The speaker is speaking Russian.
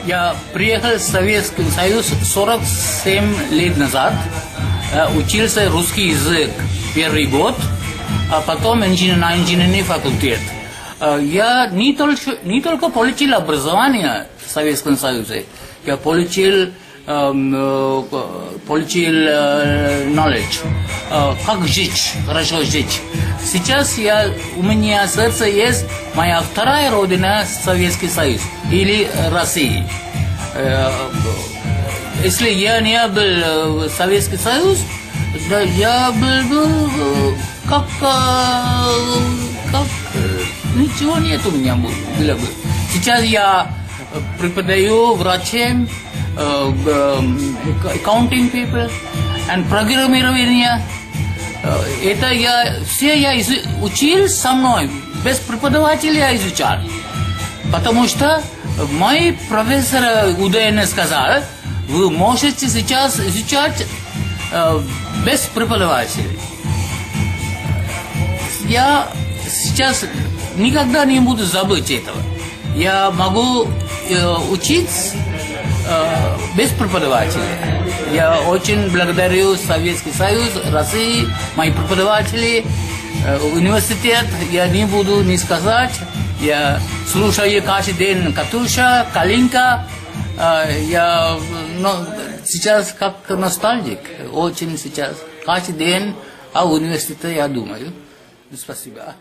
Я приехал в Советский Союз 47 лет назад, учился русский язык первый год, а потом на инженерный факультет. Я не только получил образование в Советском Союзе, я получил knowledge, как жить, хорошо жить. Сейчас у меня в сердце есть моя вторая родина, Советский Союз или Россия. Если я не был в Советский Союз, да, я был как ничего нет у меня было бы. Сейчас я преподаю врачам, accounting people and программирование. Это я учил со мной, без преподавателя я изучал. Потому что мой профессор УДН сказал, вы можете сейчас изучать без преподавателей. Я сейчас никогда не буду забыть этого. Я могу учиться без преподавателя. Я очень благодарю Советский Союз, Россию, мои преподаватели, университет. Я не буду не сказать. Я слушаю каждый день Катюша, Калинка. Я сейчас как ностальгик. Очень сейчас. Каждый день о университете я думаю. Спасибо.